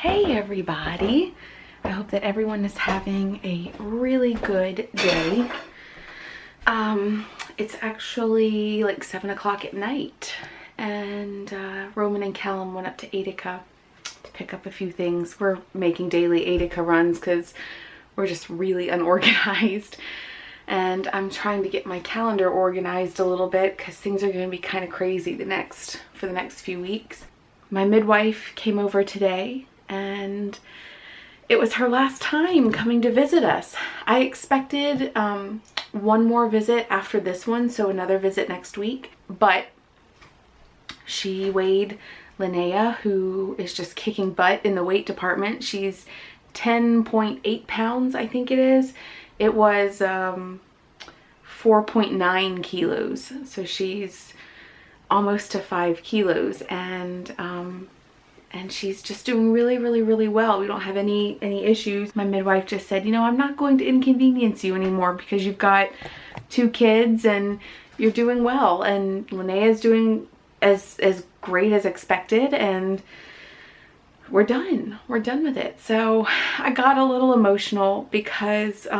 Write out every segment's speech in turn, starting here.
Hey everybody, I hope that everyone is having a really good day. It's actually like 7 o'clock at night, and Roman and Callum went up to Atica to pick up a few things. We're making daily Atica runs because we're just really unorganized, and I'm trying to get my calendar organized a little bit because things are going to be kind of crazy for the next few weeks. My midwife came over today, and it was her last time coming to visit us. I expected one more visit after this one, so another visit next week, but she weighed Linnea, who is just kicking butt in the weight department. She's 10.8 pounds, I think it is. It was 4.9 kilos, so she's almost to 5 kilos, and she's just doing really well. We don't have any issues. My midwife just said, you know, I'm not going to inconvenience you anymore because you've got 2 kids and you're doing well, and Linnea's doing as great as expected, and we're done with it. So I got a little emotional because it's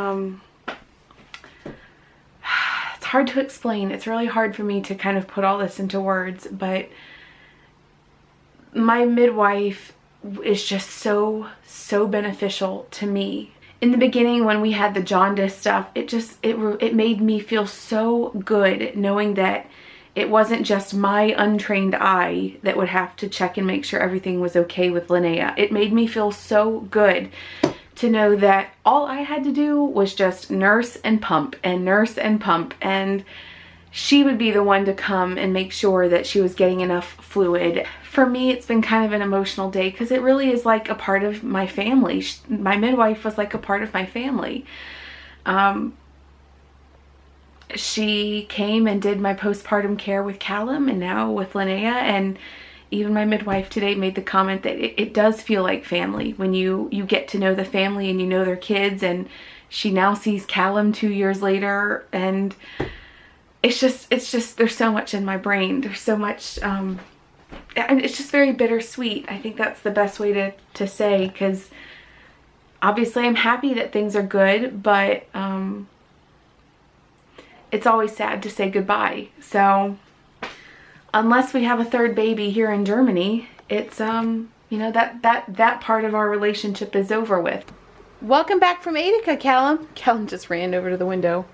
hard to explain. It's really hard for me to kind of put all this into words, but my midwife is just so beneficial to me. In the beginning, when we had the jaundice stuff, it made me feel so good knowing that it wasn't just my untrained eye that would have to check and make sure everything was okay with Linnea. It made me feel so good to know that all I had to do was just nurse and pump, and she would be the one to come and make sure that she was getting enough fluid. For me, it's been kind of an emotional day because it really is like a part of my family. My midwife was like a part of my family. She came and did my postpartum care with Callum and now with Linnea, and even my midwife today made the comment that it does feel like family when you get to know the family and you know their kids, and she now sees Callum 2 years later, and it's just there's so much in my brain. There's so much, and it's just very bittersweet. I think that's the best way to say, because obviously I'm happy that things are good, but it's always sad to say goodbye. So unless we have a third baby here in Germany, it's you know, that part of our relationship is over with. Welcome back from Atica, Callum. Callum just ran over to the window.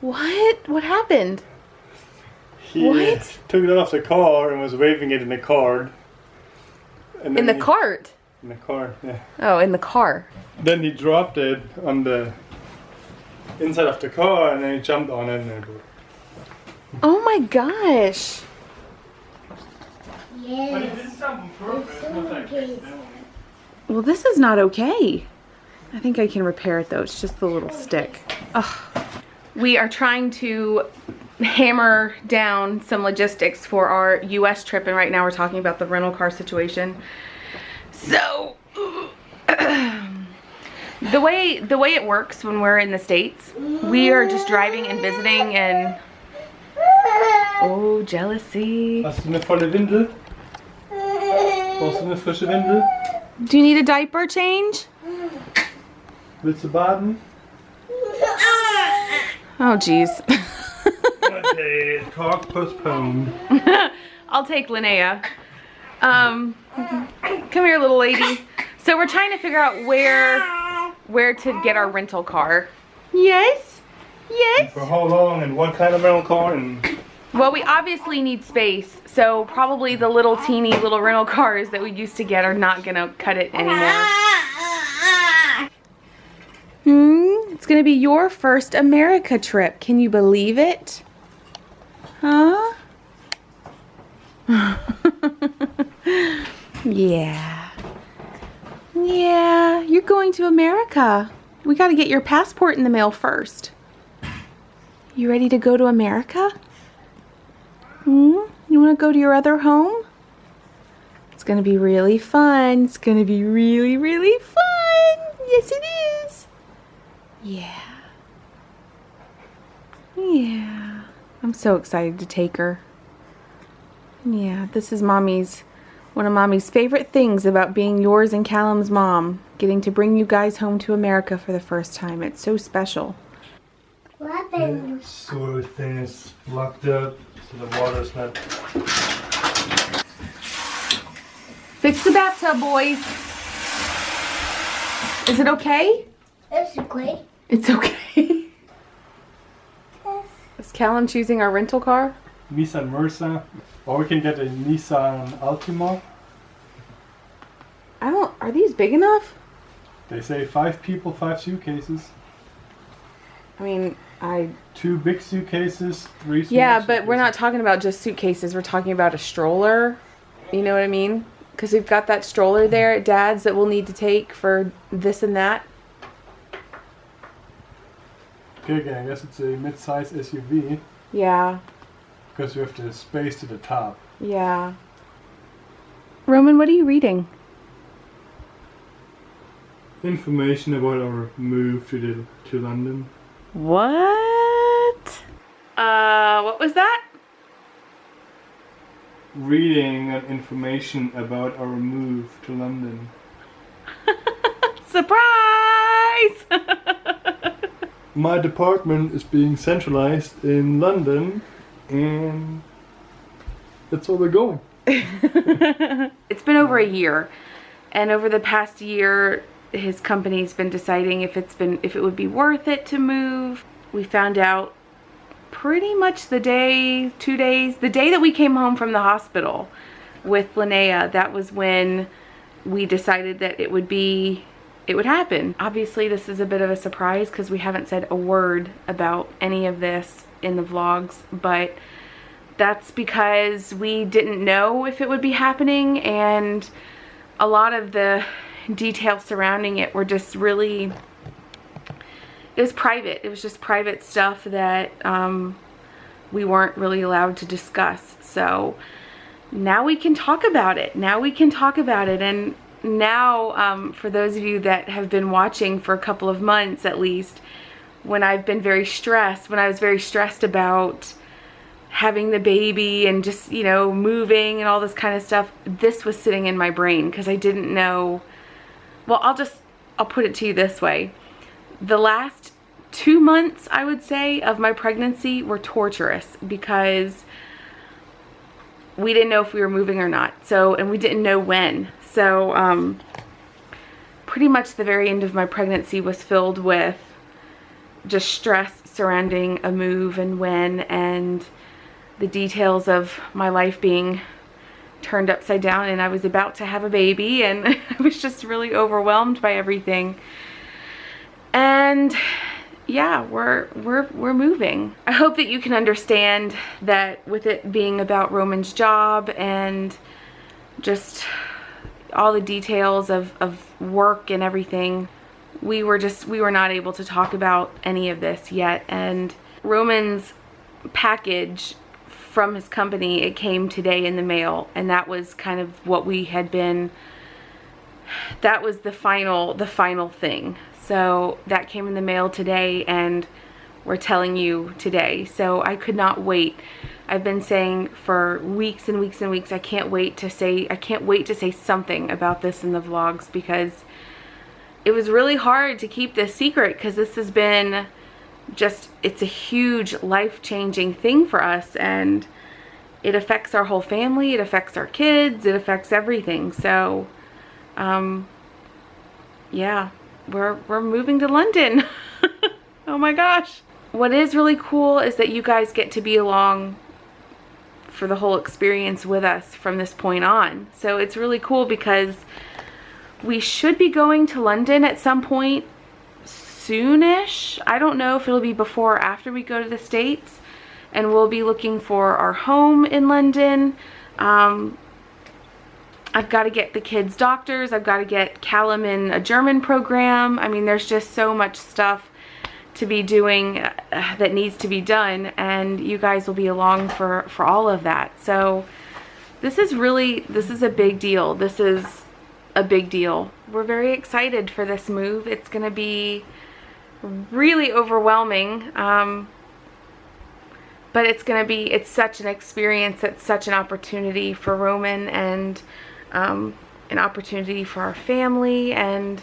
What happened? He took it off the car and was waving it in the cart. And in the cart? In the car, yeah. Oh, in the car. Then he dropped it on the inside of the car, and then he jumped on it. And oh my gosh. Yes. But he did something on purpose. Well, this is not okay. I think I can repair it though. It's just the little stick. Ugh. We are trying to hammer down some logistics for our US trip, and right now we're talking about the rental car situation. So the way it works when we're in the States, we are just driving and visiting, and oh, jealousy. Hast du eine volle Windel? Brauchst du eine frische Windel? Do you need a diaper change? Willst du baden? Oh geez. Okay, talk postponed. I'll take Linnea. Come here, little lady. So we're trying to figure out where to get our rental car. Yes? Yes? For how long and what kind of rental car? And well, we obviously need space, so probably the little teeny little rental cars that we used to get are not gonna cut it anymore. It's gonna be your first America trip. Can you believe it? Huh? Yeah. Yeah, you're going to America. We gotta get your passport in the mail first. You ready to go to America? You wanna go to your other home? It's gonna be really fun. It's gonna be really fun. Yes, it is. Yeah. I'm so excited to take her. Yeah, this is Mommy's One of Mommy's favorite things about being yours and Callum's mom, getting to bring you guys home to America for the first time. It's so special. What happened? Yeah, so the thing is locked up, so the water's not. Fix the bathtub, boys. Is it okay? It's okay. It's okay. Is Callum choosing our rental car? Nissan Versa, or we can get a Nissan Altima. Are these big enough? They say 5 people, 5 suitcases. I mean, 2 big suitcases, 3 small yeah, but suitcases. we're not talking about just suitcases. We're talking about a stroller. You know what I mean? Because we've got that stroller there at Dad's that we'll need to take for this and that. Okay, again, I guess it's a mid-size SUV Yeah, because we have the space to the top. yeah. Roman, what are you reading? Information about our move to London. What? What was that? Reading information about our move to London. Surprise! My department is being centralized in London, and that's where we're going. It's been over a year, and over the past year, his company's been deciding if it would be worth it to move. We found out pretty much the day that we came home from the hospital with Linnea. That was when we decided that it would happen. Obviously, this is a bit of a surprise because we haven't said a word about any of this in the vlogs, but that's because we didn't know if it would be happening, and a lot of the details surrounding it were just really, it was private. It was just private stuff that we weren't really allowed to discuss. So now we can talk about it. And now, for those of you that have been watching for a couple of months at least, when I was very stressed about having the baby and just, you know, moving and all this kind of stuff, this was sitting in my brain because I didn't know. Well, I'll put it to you this way. The last 2 months, I would say, of my pregnancy were torturous because we didn't know if we were moving or not. And we didn't know when. So, pretty much the very end of my pregnancy was filled with just stress surrounding a move and when, and the details of my life being turned upside down, and I was about to have a baby, and I was just really overwhelmed by everything. And yeah, we're moving. I hope that you can understand that with it being about Roman's job and just all the details of work and everything, we were not able to talk about any of this yet. And Roman's package from his company, it came today in the mail, and that was kind of what we had been, that was the final thing. So that came in the mail today, and we're telling you today. So I could not wait. I've been saying for weeks and weeks and weeks, I can't wait to say something about this in the vlogs, because it was really hard to keep this secret, because this has been just, it's a huge life-changing thing for us, and it affects our whole family, it affects our kids, it affects everything. So yeah, we're moving to London. Oh my gosh. What is really cool is that you guys get to be along for the whole experience with us from this point on. So it's really cool because we should be going to London at some point soonish. I don't know if it'll be before or after we go to the States, and we'll be looking for our home in London. I've got to get the kids doctors. I've got to get Callum in a German program. I mean, there's just so much stuff to be doing that needs to be done, and you guys will be along for all of that. So this is a big deal. This is a big deal. We're very excited for this move. It's gonna be really overwhelming, but it's such an experience. It's such an opportunity for Roman, and an opportunity for our family, and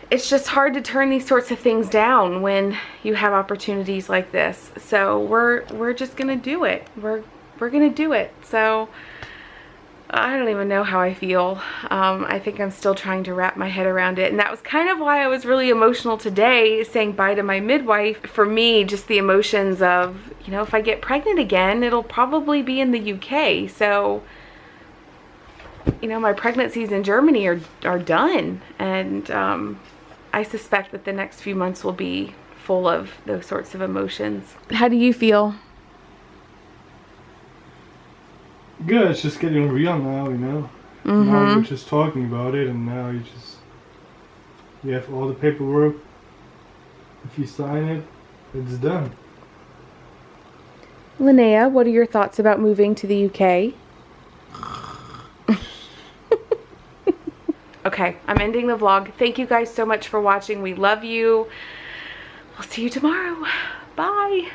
it's just hard to turn these sorts of things down when you have opportunities like this. So we're just gonna do it. We're gonna do it. So I don't even know how I feel. I think I'm still trying to wrap my head around it, and that was kind of why I was really emotional today, saying bye to my midwife. For me, just the emotions of, you know, if I get pregnant again, it'll probably be in the UK. So, you know, my pregnancies in Germany are done, and I suspect that the next few months will be full of those sorts of emotions. How do you feel? Good, it's just getting real now, you know. Now we're just talking about it, and now you have all the paperwork. If you sign it, it's done. Linnea, what are your thoughts about moving to the UK? Okay, I'm ending the vlog. Thank you guys so much for watching. We love you. We'll see you tomorrow. Bye.